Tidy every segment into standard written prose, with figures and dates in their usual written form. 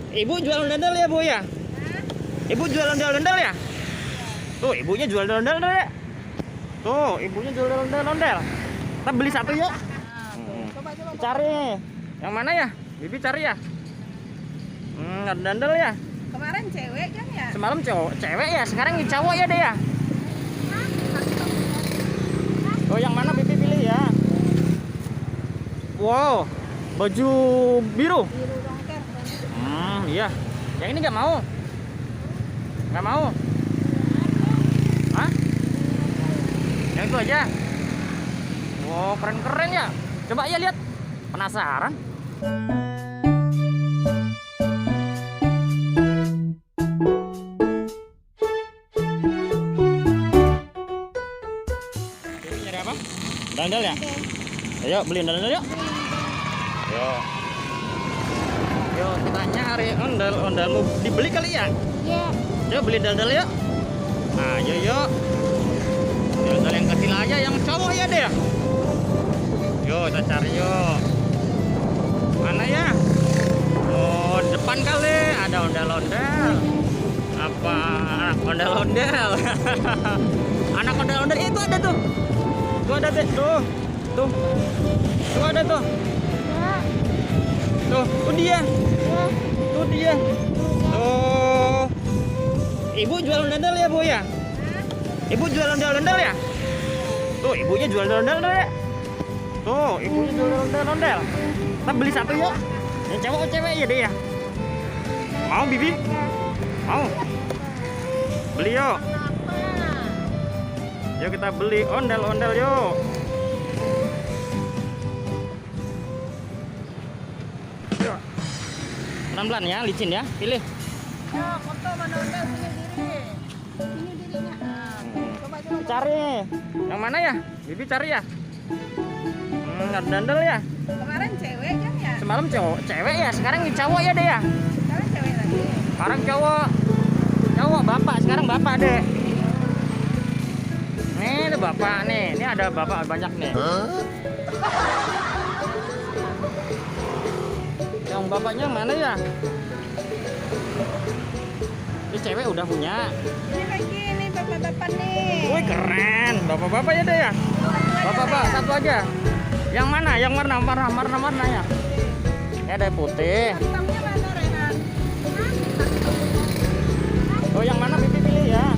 Ibu jual ondel ya, Bu ya? Ibu jual ondel-ondel ya? Tuh, ibunya jual ondel-ondel ya. Tuh, ibunya jual ondel-ondel. Kita beli satu yuk. Coba. Cari. Yang mana ya? Bibi cari ya? Ondel-ondel ya? Kemarin cewek kan ya? Semalam cewek ya, sekarang cowok ya deh ya? Oh, yang mana Bibi pilih ya? Wow, baju biru. Biru dongker. Iya. Yang ini nggak mau? Nggak mau? Hah? Yang itu aja? Wow, keren-keren ya. Coba ya lihat. Penasaran? Nyari apa? Ondel ya? Ayo beli ondel yuk. Yuk kita nyari ondel mau dibeli kali ya? Iya. Yuk beli ondel yuk. Ayo yuk. Ondel yang kecil aja, yang cowok ya deh. Yuk kita cari yuk. Mana ya? Oh, depan kali ada ondel-ondel. Apa anak ondel-ondel? Anak ondel-ondel itu ada tuh. Tuh ada deh, tuh. Tuh ada tuh. Tuh dia. Tuh dia. Tuh. Ibu jual ondel ya, Bu ya? Ibu jual ondel ya? Tuh, ibunya jual ondel ya. Tuh, ibunya jual ondel. Kita beli satu yuk. Yang cowok cewek ya deh ya? Mau Bibi? Mau? Beli yuk. Yuk kita beli ondel yuk. Yuk. Pelan-pelan ya, licin ya. Pilih. Ya, foto mana ondel punya diri. Ini dirinya. Coba. Cari. Yang mana ya? Bibi cari ya? Ondel ya? Kemarin cewek kan ya? Semalam cewek ya, sekarang cowok ya deh ya? Sekarang cewek lagi. Sekarang cowok bapak, sekarang bapak deh. Nih ada bapak nih, ini ada bapak banyak nih. Yang bapaknya mana ya? Ini cewek udah punya. Ini lagi nih bapak-bapak nih. Wih keren, bapak-bapak ya deh ya? Bapak-bapak satu aja. Yang mana? Yang warna ya? Ini ada putih. Kantongnya mana Rehan? Oh yang mana Bibi pilih ya?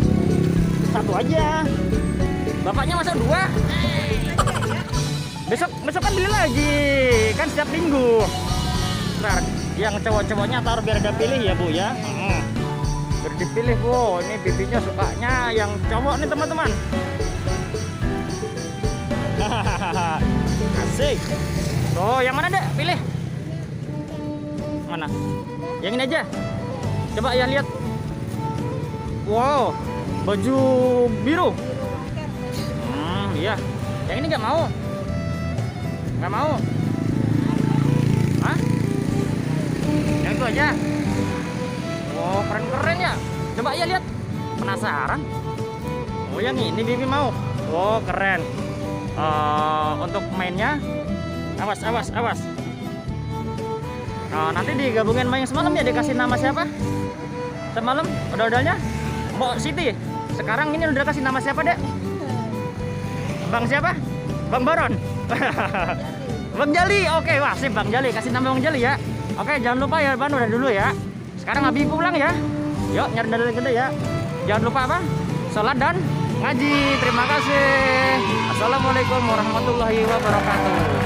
Satu aja. Bapaknya masa dua? Besok kan beli lagi. Kan setiap minggu. Ntar yang cowok-cowoknya taruh biar ada pilih ya Bu ya. Biar dipilih Bu. Ini Bibinya sukanya yang cowok nih teman-teman. Asik. Tuh yang mana dek? Pilih. Mana? Yang ini aja. Coba ya lihat. Wow, baju biru. Iya. Yang ini nggak mau? Nggak mau? Hah? Yang itu aja. Wow, keren-keren ya. Coba ya lihat. Penasaran? Oh yang ini Bibi mau. Wow, keren. Untuk mainnya, awas. Nanti digabungin main semalam ya, dikasih nama siapa? Semalam ondel-ondelnya Mbok Siti. Sekarang ini udah kasih nama siapa dek? Bang siapa? Bang Baron. Bang Jali. Oke, wah sip Bang Jali. Kasih nama Bang Jali ya. Oke, jangan lupa ya Ban udah dulu ya. Sekarang Abi pulang ya. Yuk nyari ondel gede ya. Jangan lupa apa? Sholat dan ngaji. Terima kasih. Assalamualaikum warahmatullahi wabarakatuh.